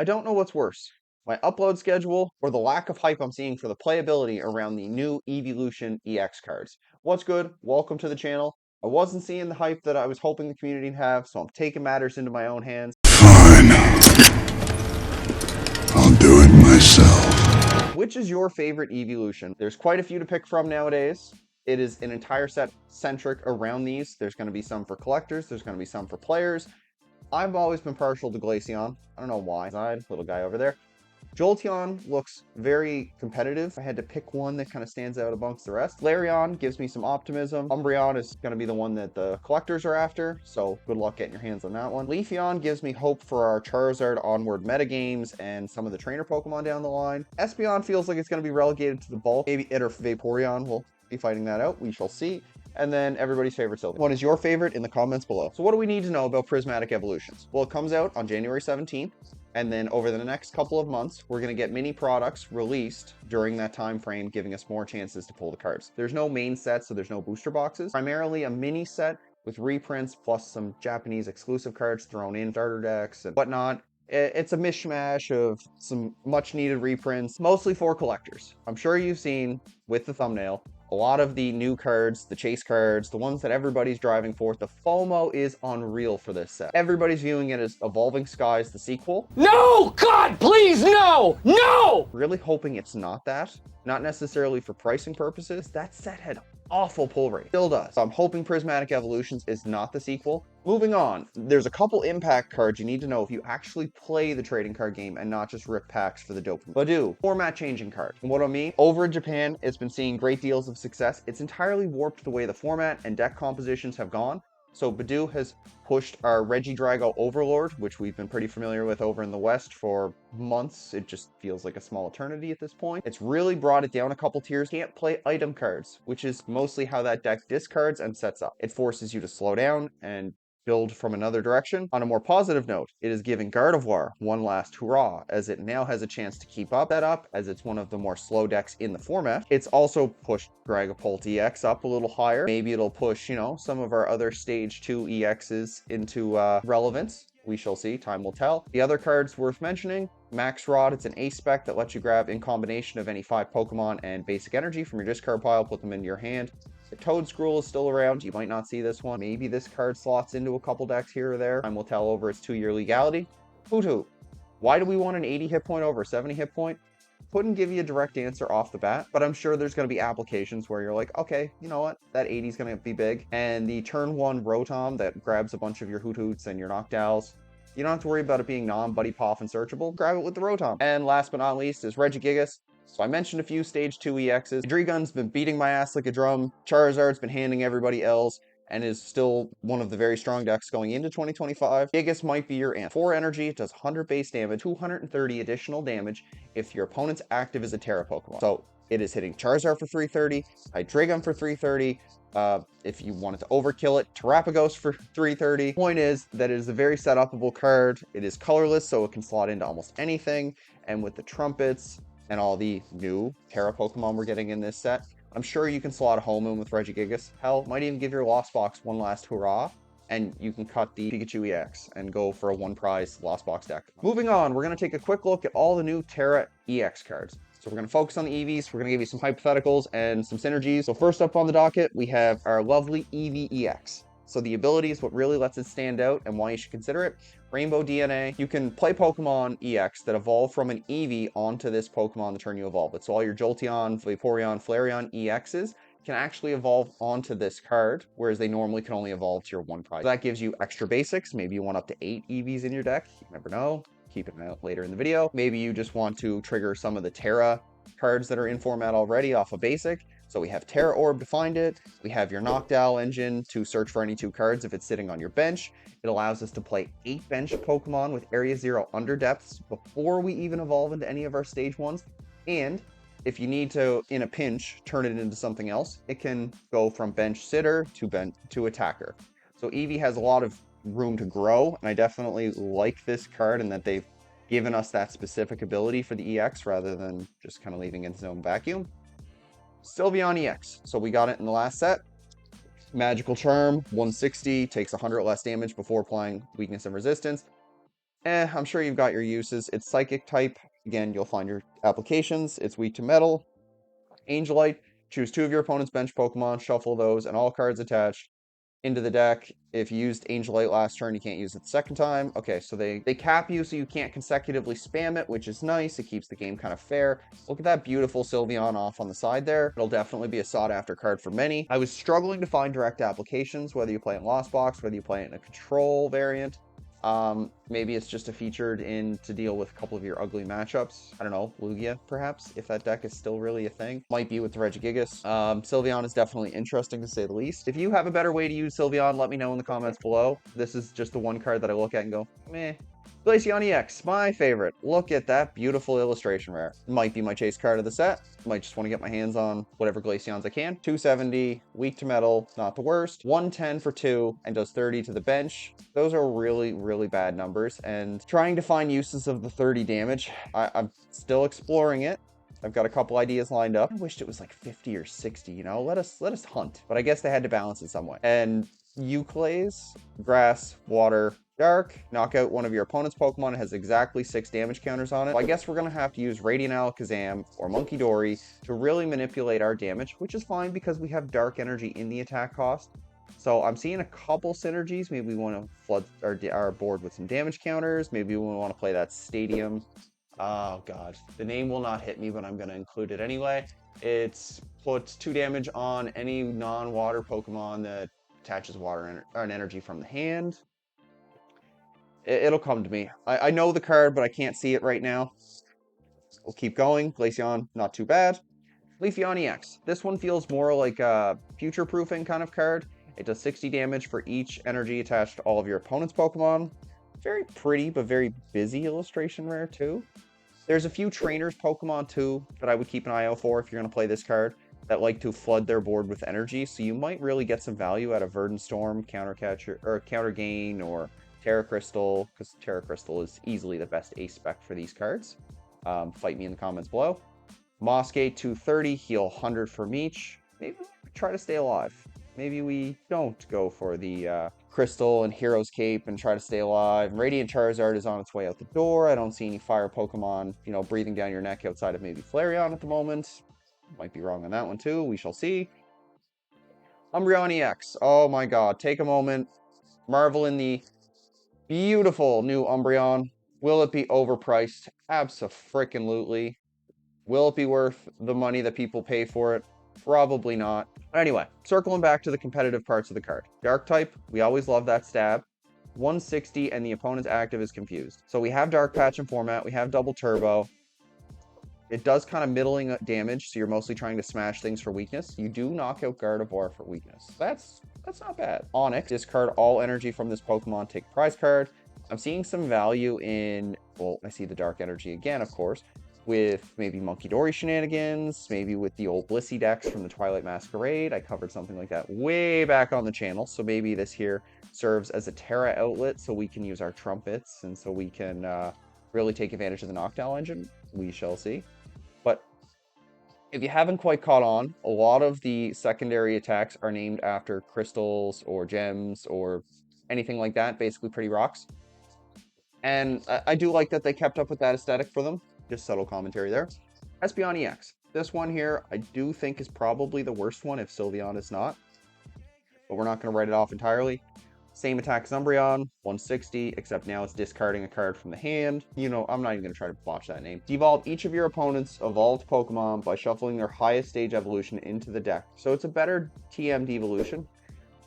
I don't know what's worse, my upload schedule or the lack of hype I'm seeing for the playability around the new Eeveelution EX cards. What's good? Welcome to the channel. I wasn't seeing the hype that I was hoping the community would have, so I'm taking matters into my own hands. Fine. I'll do it myself. Which is your favorite Eeveelution? There's quite a few to pick from nowadays. It is an entire set centric around these. There's going to be some for collectors. There's going to be some for players. I've always been partial to Glaceon. I don't know why. Little guy over there. Jolteon looks very competitive. I had to pick one that kind of stands out amongst the rest. Flareon gives me some optimism. Umbreon is going to be the one that the collectors are after, so good luck getting your hands on that one. Leafeon gives me hope for our Charizard onward metagames and some of the trainer Pokemon down the line. Espeon feels like it's going to be relegated to the bulk. Maybe it or Vaporeon will be fighting that out. We shall see. And then everybody's favorite Sylveon. What is your favorite in the comments below? So what do we need to know about Prismatic Evolutions? Well, it comes out on January 17th. And then over the next couple of months, we're going to get mini products released during that time frame, giving us more chances to pull the cards. There's no main set, so there's no booster boxes. Primarily a mini set with reprints plus some Japanese exclusive cards thrown in, starter decks and whatnot. It's a mishmash of some much needed reprints, mostly for collectors. I'm sure you've seen with the thumbnail a lot of the new cards, the chase cards, the ones that everybody's driving for. The FOMO is unreal for this set. Everybody's viewing it as Evolving Skies, the sequel. No! God, please, no! No! Really hoping it's not that. Not necessarily for pricing purposes. That set had awful pull rate. Still does. So I'm hoping Prismatic Evolutions is not the sequel. Moving on, there's a couple impact cards you need to know if you actually play the trading card game and not just rip packs for the dopamine. Badoo, format changing card. And what I mean, over in Japan, it's been seeing great deals of success. It's entirely warped the way the format and deck compositions have gone. So Badoo has pushed our Regidrago Overlord, which we've been pretty familiar with over in the West for months. It just feels like a small eternity at this point. It's really brought it down a couple tiers. Can't play item cards, which is mostly how that deck discards and sets up. It forces you to slow down and build from another direction. On a more positive note, it is giving Gardevoir one last hurrah, as it now has a chance to keep up that up, as it's one of the more slow decks in the format. It's also pushed Dragapult EX up a little higher. Maybe it'll push, some of our other stage 2 EXs into relevance. We shall see, time will tell. The other cards worth mentioning, Max Rod, it's an ace spec that lets you grab in combination of any 5 Pokemon and basic energy from your discard pile, put them into your hand. The Toedscruel is still around. You might not see this one. Maybe this card slots into a couple decks here or there. Time will tell over its 2-year legality. Hoot. Why do we want an 80 hit point over a 70 hit point? Couldn't give you a direct answer off the bat, but I'm sure there's going to be applications where you're like, okay, you know what? That 80 is going to be big. And the turn 1 Rotom that grabs a bunch of your Hoots and your Noctowls, you don't have to worry about it being non-Buddy Poff and searchable. Grab it with the Rotom. And last but not least is Regigigas. So I mentioned a few stage 2 EXs. Drigun's been beating my ass like a drum. Charizard's been handing everybody L's and is still one of the very strong decks going into 2025. Gigas might be your answer. 4 energy, it does 100 base damage, 230 additional damage if your opponent's active as a Tera Pokemon. So it is hitting Charizard for 330, Hydreigon for 330, if you wanted to overkill it, Terapagos for 330. Point is that it is a very set-upable card. It is colorless, so it can slot into almost anything. And with the trumpets and all the new Tera Pokemon we're getting in this set, I'm sure you can slot a home in with Regigigas. Hell, might even give your Lost Box one last hurrah, and you can cut the Pikachu EX and go for a 1-prize Lost Box deck. Moving on, we're going to take a quick look at all the new Tera EX cards. So we're going to focus on the Eevees, we're going to give you some hypotheticals and some synergies. So first up on the docket, we have our lovely Eevee EX. So the ability is what really lets it stand out and why you should consider it. Rainbow DNA. You can play Pokemon EX that evolve from an Eevee onto this Pokemon the turn you evolve it. So all your Jolteon, Vaporeon, Flareon EXs can actually evolve onto this card, whereas they normally can only evolve to your 1-prize. So that gives you extra basics. Maybe you want up to 8 Eevees in your deck. You never know. Keep it out later in the video. Maybe you just want to trigger some of the Tera cards that are in format already off of basic. So we have Tera Orb to find it. We have your Noctowl engine to search for any 2 cards if it's sitting on your bench. It allows us to play 8 bench Pokemon with Area 0 under depths before we even evolve into any of our stage 1s. And if you need to, in a pinch, turn it into something else, it can go from bench sitter to attacker. So Eevee has a lot of room to grow, and I definitely like this card in that they've given us that specific ability for the EX rather than just kind of leaving it in its own vacuum. Sylveon EX. So we got it in the last set. Magical Charm, 160, takes 100 less damage before applying weakness and resistance. I'm sure you've got your uses. It's Psychic type. Again, you'll find your applications. It's weak to metal. Angelite, choose 2 of your opponent's bench Pokemon, shuffle those, and all cards attached into the deck. If you used Angelite last turn, you can't use it the second time. Okay, so they cap you so you can't consecutively spam it, which is nice. It keeps the game kind of fair. Look at that beautiful Sylveon off on the side there. It'll definitely be a sought-after card for many. I was struggling to find direct applications, whether you play in Lost Box, whether you play it in a control variant. Maybe it's just a featured in to deal with a couple of your ugly matchups. I don't know, Lugia, perhaps, if that deck is still really a thing. Might be with the Regigigas. Sylveon is definitely interesting, to say the least. If you have a better way to use Sylveon, let me know in the comments below. This is just the one card that I look at and go, meh. Glaceon EX, my favorite. Look at that beautiful illustration rare. Might be my chase card of the set. Might just want to get my hands on whatever Glaceons I can. 270, weak to metal, not the worst. 110 for 2, and does 30 to the bench. Those are really, really bad numbers, and trying to find uses of the 30 damage, I'm still exploring it. I've got a couple ideas lined up. I wished it was like 50 or 60, you know? Let us hunt. But I guess they had to balance it some way. And Euclays, grass, water, dark, knock out one of your opponent's Pokemon. It has exactly 6 damage counters on it. So I guess we're going to have to use Radiant Alakazam or Monkey Dory to really manipulate our damage, which is fine because we have dark energy in the attack cost. So I'm seeing a couple synergies. Maybe we want to flood our board with some damage counters. Maybe we want to play that Stadium. Oh god, the name will not hit me, but I'm going to include it anyway. It puts 2 damage on any non-water Pokemon that attaches water and energy from the hand. It'll come to me. I know the card, but I can't see it right now. We'll keep going. Glaceon, not too bad. Leafeon EX. This one feels more like a future-proofing kind of card. It does 60 damage for each energy attached to all of your opponent's Pokemon. Very pretty, but very busy illustration rare, too. There's a few trainers Pokemon, too, that I would keep an eye out for if you're going to play this card, that like to flood their board with energy, so you might really get some value out of Verdant Storm, Counter Gain, or Tera Crystal, because Tera Crystal is easily the best ace spec for these cards. Fight me in the comments below. Mossgate 230, heal 100 from each. Maybe we try to stay alive. Maybe we don't go for the Crystal and Hero's Cape and try to stay alive. Radiant Charizard is on its way out the door. I don't see any fire Pokemon, you know, breathing down your neck outside of maybe Flareon at the moment. Might be wrong on that one too. We shall see. Umbreon EX. Oh my god. Take a moment. Marvel in the beautiful new Umbreon. Will it be overpriced? Abso-freaking-lutely. Will it be worth the money that people pay for it? Probably not. Anyway, circling back to the competitive parts of the card. Dark type, we always love that stab. 160 and the opponent's active is confused. So we have Dark Patch in format, we have Double Turbo. It does kind of middling damage, so you're mostly trying to smash things for weakness. You do knock out Gardevoir for weakness. That's not bad. Onyx, discard all energy from this Pokemon, take prize card. I'm seeing some value in, well, I see the dark energy again, of course, with maybe Monkey Dory shenanigans, maybe with the old Blissey decks from the Twilight Masquerade. I covered something like that way back on the channel, so maybe this here serves as a Tera outlet so we can use our trumpets and so we can really take advantage of the knockdown engine. We shall see. But if you haven't quite caught on, a lot of the secondary attacks are named after crystals or gems or anything like that, basically pretty rocks. And I do like that they kept up with that aesthetic for them. Just subtle commentary there. Espeon EX. This one here, I do think is probably the worst one if Sylveon is not. But we're not going to write it off entirely. Same attack as Umbreon, 160, except now it's discarding a card from the hand. You know, I'm not even going to try to botch that name. Devolve each of your opponent's evolved Pokemon by shuffling their highest stage evolution into the deck. So it's a better TM Devolution.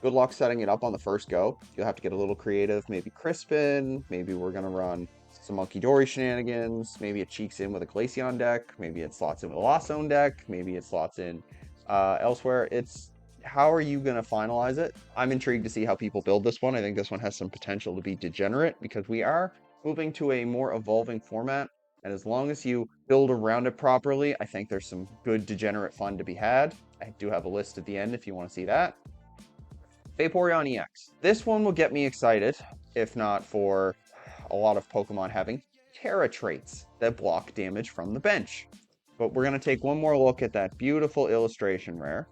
Good luck setting it up on the first go. You'll have to get a little creative. Maybe Crispin. Maybe we're going to run some Monkey Dory shenanigans. Maybe it cheeks in with a Glaceon deck. Maybe it slots in with a Lost Zone deck. Maybe it slots in elsewhere. It's how are you going to finalize it? I'm intrigued to see how people build this one. I think this one has some potential to be degenerate because we are moving to a more evolving format. And as long as you build around it properly, I think there's some good degenerate fun to be had. I do have a list at the end if you want to see that. Vaporeon EX. This one will get me excited, if not for a lot of Pokemon having Tera traits that block damage from the bench. But we're going to take one more look at that beautiful illustration rare.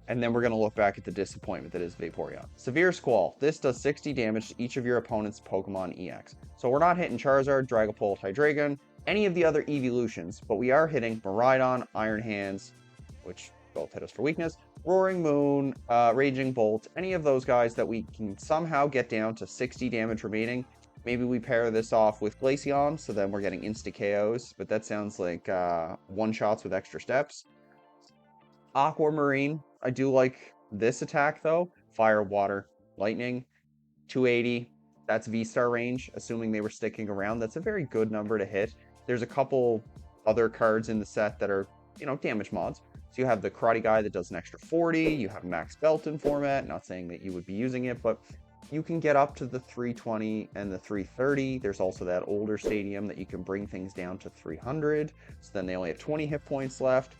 And then we're going to look back at the disappointment that is Vaporeon. Severe Squall. This does 60 damage to each of your opponent's Pokemon EX. So we're not hitting Charizard, Dragapult, Hydreigon, any of the other Eeveelutions, but we are hitting Miraidon, Iron Hands, which both hit us for weakness, Roaring Moon, Raging Bolt, any of those guys that we can somehow get down to 60 damage remaining. Maybe we pair this off with Glaceon, so then we're getting insta KOs, but that sounds like one-shots with extra steps. Aquamarine, I do like this attack though. Fire, Water, Lightning, 280. That's V-Star range, assuming they were sticking around. That's a very good number to hit. There's a couple other cards in the set that are, you know, damage mods. So you have the Karate Guy that does an extra 40. You have Max Belton format. Not saying that you would be using it, but you can get up to the 320 and the 330. There's also that older stadium that you can bring things down to 300. So then they only have 20 hit points left.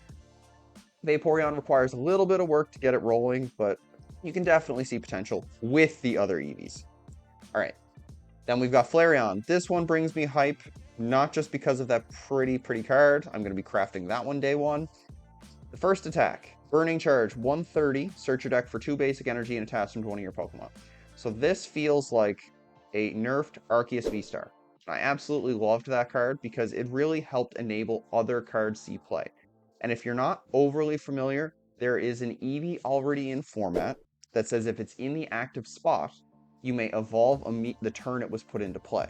Vaporeon requires a little bit of work to get it rolling, but you can definitely see potential with the other Eevees. All right, then we've got Flareon. This one brings me hype, not just because of that pretty card. I'm going to be crafting that one day one. The first attack, Burning Charge, 130. Search your deck for 2 basic energy and attach them to one of your Pokemon. So this feels like a nerfed Arceus V-Star. I absolutely loved that card because it really helped enable other cards see play. And if you're not overly familiar, there is an Eevee already in format that says if it's in the active spot, you may evolve the turn it was put into play.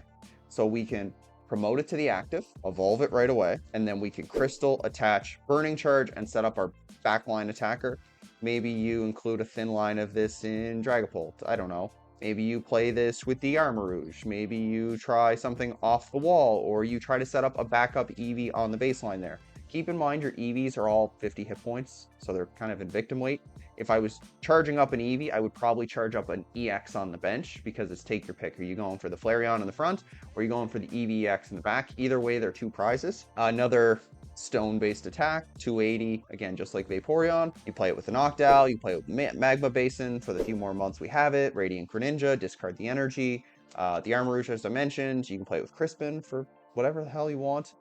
So we can promote it to the active, evolve it right away, and then we can crystal, attach, Burning Charge, and set up our backline attacker. Maybe you include a thin line of this in Dragapult, I don't know. Maybe you play this with the Armarouge. Maybe you try something off the wall, or you try to set up a backup Eevee on the baseline there. Keep in mind your Eevees are all 50 hit points, so they're kind of in victim weight. If I was charging up an Eevee, I would probably charge up an EX on the bench because it's take your pick. Are you going for the Flareon in the front, or are you going for the Eevee EX in the back? Either way, they're 2 prizes. Another stone-based attack, 280, again, just like Vaporeon. You play it with the Noctowl, you play it with Magma Basin for the few more months we have it, Radiant Greninja, discard the energy. The Armarouge, as I mentioned, you can play it with Crispin for whatever the hell you want.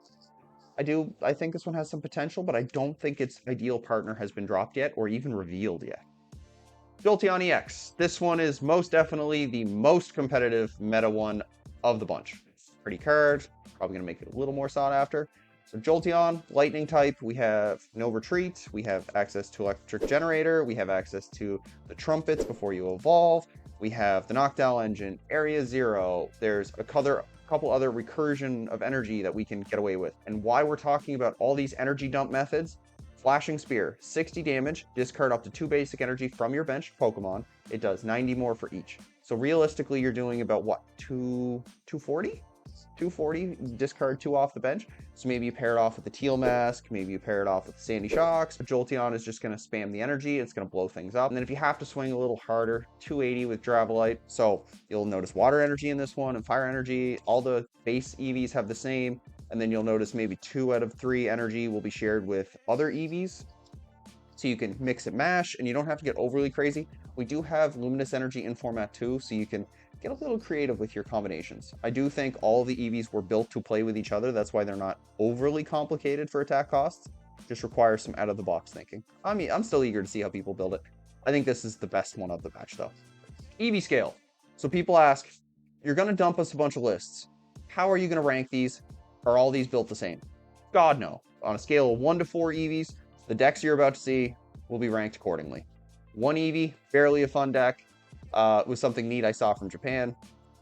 I think this one has some potential, but I don't think its ideal partner has been dropped yet or even revealed yet. Jolteon EX. This one is most definitely the most competitive meta one of the bunch. Pretty card, probably going to make it a little more sought after. So Jolteon, lightning type, we have no retreat, we have access to electric generator, we have access to the trumpets before you evolve, we have the Noctowl engine, area 0, there's a couple other recursion of energy that we can get away with. And why we're talking about all these energy dump methods, Flashing Spear, 60 damage, discard up to 2 basic energy from your bench Pokemon. It does 90 more for each. So realistically, you're doing about what, 240? 240, discard 2 off the bench. So maybe you pair it off with the Teal Mask, maybe you pair it off with the Sandy Shocks. Jolteon is just going to spam the energy, it's going to blow things up. And then if you have to swing a little harder, 280 with Dravolite. So you'll notice water energy in this one and fire energy. All the base Eevees have the same. And then you'll notice maybe 2 out of 3 energy will be shared with other Eevees. So you can mix and mash, and you don't have to get overly crazy. We do have Luminous Energy in format too, so you can get a little creative with your combinations. I do think all of the Eevees were built to play with each other. That's why they're not overly complicated for attack costs. Just requires some out-of-the-box thinking. I mean, I'm still eager to see how people build it. I think this is the best one of the batch, though. Eevee scale. So people ask, you're going to dump us a bunch of lists. How are you going to rank these? Are all these built the same? God, no. On a scale of 1 to 4 Eevees, the decks you're about to see will be ranked accordingly. 1 Eevee, barely a fun deck. Was something neat I saw from Japan.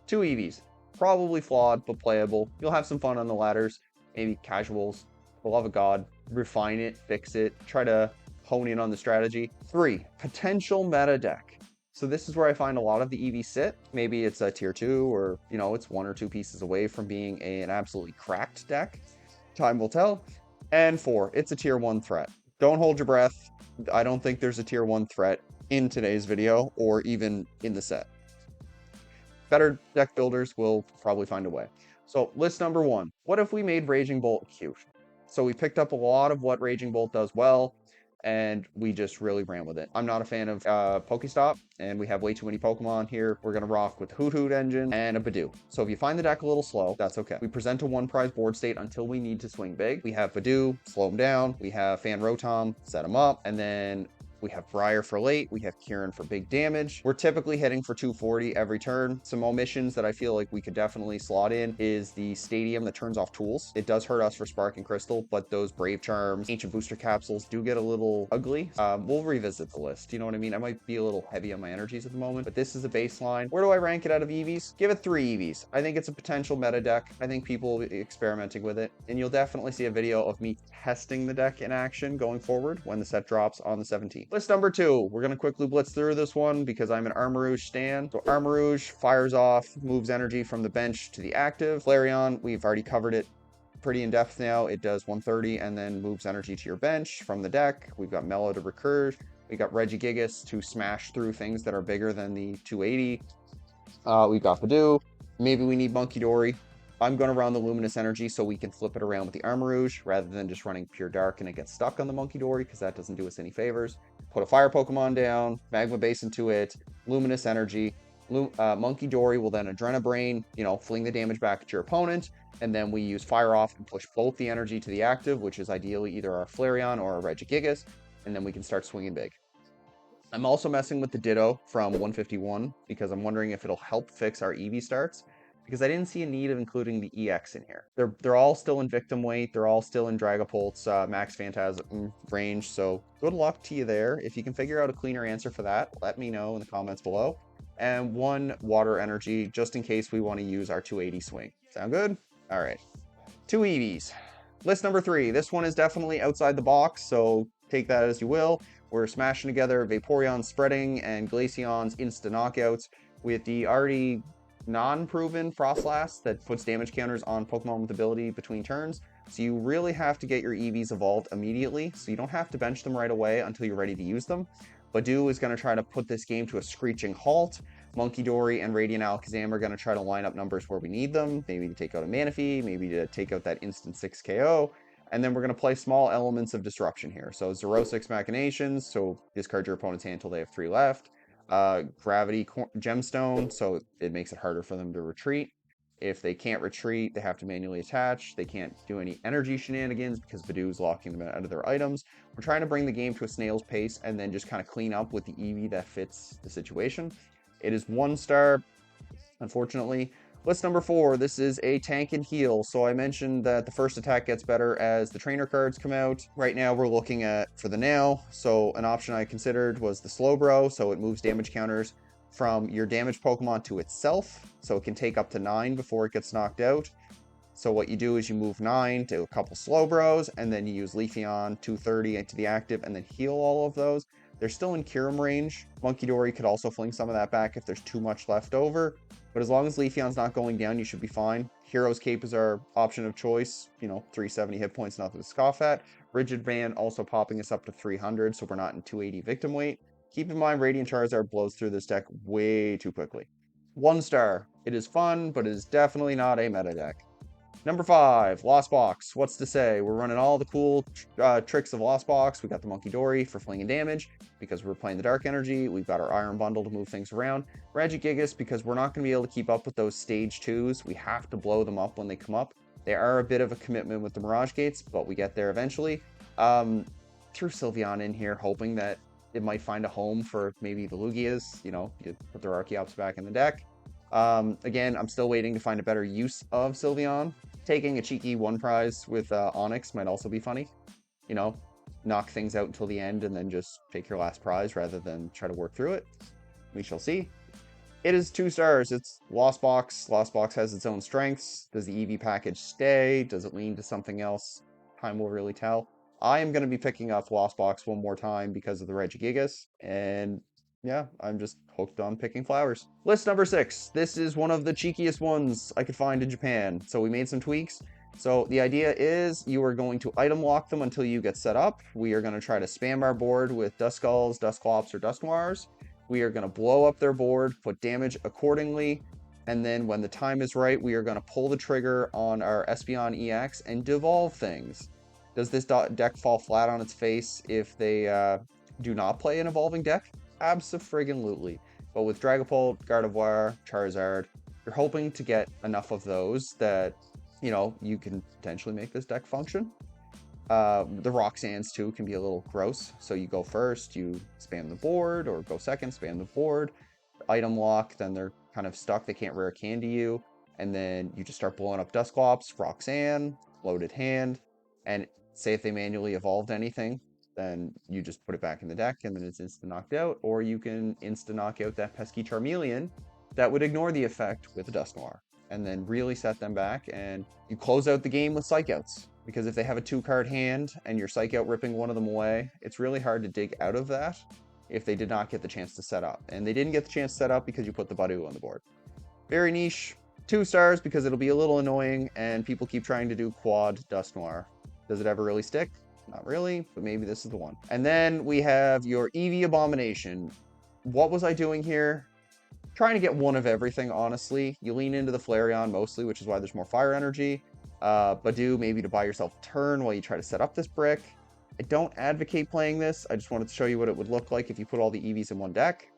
2 Eevees, probably flawed, but playable. You'll have some fun on the ladders, maybe casuals. For the love of God, refine it, fix it, try to hone in on the strategy. 3, potential meta deck. So this is where I find a lot of the Eevees sit. Maybe it's a tier 2, or, you know, it's 1 or 2 pieces away from being an absolutely cracked deck. Time will tell. And 4, it's a tier 1 threat. Don't hold your breath. I don't think there's a tier 1 threat in today's video or even in the set. Better deck builders will probably find a way. So list number 1, what if we made Raging Bolt cute? So we picked up a lot of what Raging Bolt does well, and we just really ran with it. I'm not a fan of Pokestop, and we have way too many Pokemon here. We're gonna rock with the Hoot Hoot engine and a Badoo. So if you find the deck a little slow, that's okay. We present a 1 prize board state until we need to swing big. We have Badoo, slow him down. We have Fan Rotom, set him up, and then We have Briar for late. We have Kieran for big damage. We're typically hitting for 240 every turn. Some omissions that I feel like we could definitely slot in is the Stadium that turns off tools. It does hurt us for Spark and Crystal, but those Brave Charms, Ancient Booster Capsules do get a little ugly. We'll revisit the list. You know what I mean? I might be a little heavy on my energies at the moment, but this is a baseline. Where do I rank it out of Eevees? Give it 3 Eevees. I think it's a potential meta deck. I think people will be experimenting with it, and you'll definitely see a video of me testing the deck in action going forward when the set drops on the 17th. List number 2. We're going to quickly blitz through this one because I'm an Armarouge stan. So Armarouge fires off, moves energy from the bench to the active. Flareon, we've already covered it pretty in depth now. It does 130 and then moves energy to your bench from the deck. We've got Mellow to recur. We got Regigigas to smash through things that are bigger than the 280. We've got Badoo. Maybe we need Monkey Dory. I'm going to run the Luminous Energy so we can flip it around with the Armarouge rather than just running Pure Dark and it gets stuck on the Monkey Dory because that doesn't do us any favors. Put a Fire Pokemon down, Magma Base into it, Luminous Energy. Monkey Dory will then Adrenabrain, fling the damage back at your opponent, and then we use Fire Off and push both the energy to the active, which is ideally either our Flareon or our Regigigas, and then we can start swinging big. I'm also messing with the Ditto from 151 because I'm wondering if it'll help fix our Eevee starts, because I didn't see a need of including the EX in here. They're all still in victim weight. They're all still in Dragapult's max Phantasm range, so good luck to you there. If you can figure out a cleaner answer for that, let me know in the comments below. And 1 Water Energy, just in case we want to use our 280 swing. Sound good? All right. 2 Eevees. List number 3. This one is definitely outside the box, so take that as you will. We're smashing together Vaporeon Spreading and Glaceon's Insta Knockouts with the already non-proven Frostlass that puts damage counters on Pokemon with ability between turns. So you really have to get your Eevees evolved immediately, so you don't have to bench them right away until you're ready to use them. Badoo is going to try to put this game to a screeching halt. Monkey Dory and Radiant Alakazam are going to try to line up numbers where we need them, maybe to take out a Manaphy, maybe to take out that instant 6 KO. And then we're going to play small elements of disruption here. So Xerosix Machinations, so discard your opponent's hand until they have 3 left. Gravity Gemstone, so it makes it harder for them to retreat. If they can't retreat, they have to manually attach. They can't do any energy shenanigans because Badoo's locking them out of their items. We're trying to bring the game to a snail's pace and then just kind of clean up with the Eevee that fits the situation. It is 1 star, unfortunately. List number 4, this is a tank and heal. So I mentioned that the first attack gets better as the trainer cards come out. Right now we're looking at, for the now, so an option I considered was the Slowbro, so it moves damage counters from your damaged Pokemon to itself, so it can take up to 9 before it gets knocked out. So what you do is you move 9 to a couple Slowbros, and then you use Leafeon 230 into the active, and then heal all of those. They're still in Kyurem range. Monkey Dory could also fling some of that back if there's too much left over. But as long as Leafeon's not going down, you should be fine. Hero's Cape is our option of choice. 370 hit points, nothing to scoff at. Rigid Band also popping us up to 300, so we're not in 280 victim weight. Keep in mind, Radiant Charizard blows through this deck way too quickly. 1 star. It is fun, but it is definitely not a meta deck. Number 5, Lost Box. What's to say? We're running all the cool tricks of Lost Box. We got the Monkey Dory for flinging damage because we're playing the Dark Energy. We've got our Iron Bundle to move things around. Regigigas because we're not going to be able to keep up with those stage 2s. We have to blow them up when they come up. They are a bit of a commitment with the Mirage Gates, but we get there eventually. Threw Sylveon in here hoping that it might find a home for maybe the Lugias. You put their Archeops back in the deck. Again, I'm still waiting to find a better use of Sylveon. Taking a cheeky 1 prize with Onyx might also be funny. Knock things out until the end and then just take your last prize rather than try to work through it. We shall see. It is 2 stars. It's Lost Box. Lost Box has its own strengths. Does the Eevee package stay? Does it lean to something else? Time will really tell. I am going to be picking up Lost Box 1 more time because of the Regigigas, and yeah, I'm just hooked on picking flowers. List number 6. This is one of the cheekiest ones I could find in Japan. So we made some tweaks. So the idea is you are going to item lock them until you get set up. We are going to try to spam our board with Duskulls, Dusclops, or Dusknoirs. We are going to blow up their board, put damage accordingly, and then when the time is right, we are going to pull the trigger on our Espeon EX and devolve things. Does this deck fall flat on its face if they do not play an evolving deck? Abso-friggin-lutely. But with Dragapult, Gardevoir, Charizard, you're hoping to get enough of those that, you can potentially make this deck function. The Roxannes too can be a little gross. So you go first, you spam the board, or go second, spam the board. Item lock, then they're kind of stuck. They can't rare candy you. And then you just start blowing up Dusclops, Roxanne, loaded hand. And say if they manually evolved anything, then you just put it back in the deck and then it's instant knocked out. Or you can instant knock out that pesky Charmeleon that would ignore the effect with a Dusknoir. And then really set them back, and you close out the game with Psych Outs. Because if they have a 2-card hand and you're Psych Out ripping one of them away, it's really hard to dig out of that if they did not get the chance to set up. And they didn't get the chance to set up because you put the Badu on the board. Very niche. 2 stars because it'll be a little annoying and people keep trying to do quad Dusknoir. Does it ever really stick? Not really, but maybe this is the one. And then we have your Eevee Abomination. What was I doing here? Trying to get one of everything, honestly. You lean into the Flareon mostly, which is why there's more fire energy. Badu, maybe to buy yourself a turn while you try to set up this brick. I don't advocate playing this. I just wanted to show you what it would look like if you put all the Eevees in one deck.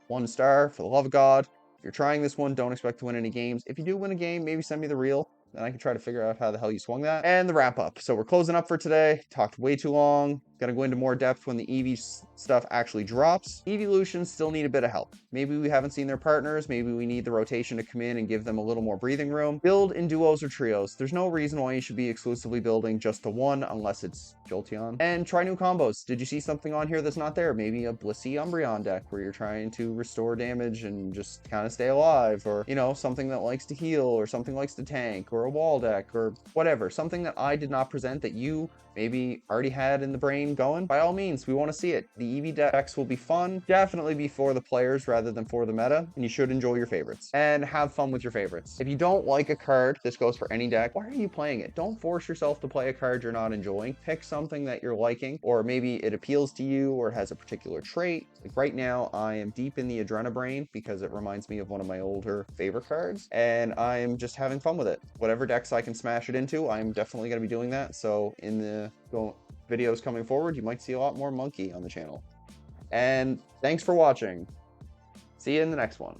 1 star, for the love of God. If you're trying this one, don't expect to win any games. If you do win a game, maybe send me the reel, and I can try to figure out how the hell you swung that. And the wrap up. So we're closing up for today. Talked way too long. Gonna go into more depth when the Eevee stuff actually drops. Eeveelution still need a bit of help. Maybe we haven't seen their partners. Maybe we need the rotation to come in and give them a little more breathing room. Build in duos or trios. There's no reason why you should be exclusively building just the one unless it's Jolteon. And try new combos. Did you see something on here that's not there? Maybe a Blissey Umbreon deck where you're trying to restore damage and just kind of stay alive, or, you know, something that likes to heal, or something likes to tank, or a wall deck, or whatever. Something that I did not present that you maybe already had in the brain going. By all means, we want to see it. The Eevee decks will be fun. Definitely be for the players rather than for the meta, and you should enjoy your favorites and have fun with your favorites. If you don't like a card, this goes for any deck, why are you playing it? Don't force yourself to play a card you're not enjoying. Pick something that you're liking, or maybe it appeals to you or has a particular trait. Like right now, I am deep in the Adrenabrain because it reminds me of one of my older favorite cards, and I'm just having fun with it. Whatever decks I can smash it into, I'm definitely going to be doing that. So in the videos coming forward, you might see a lot more Monkey on the channel. And thanks for watching. See you in the next one.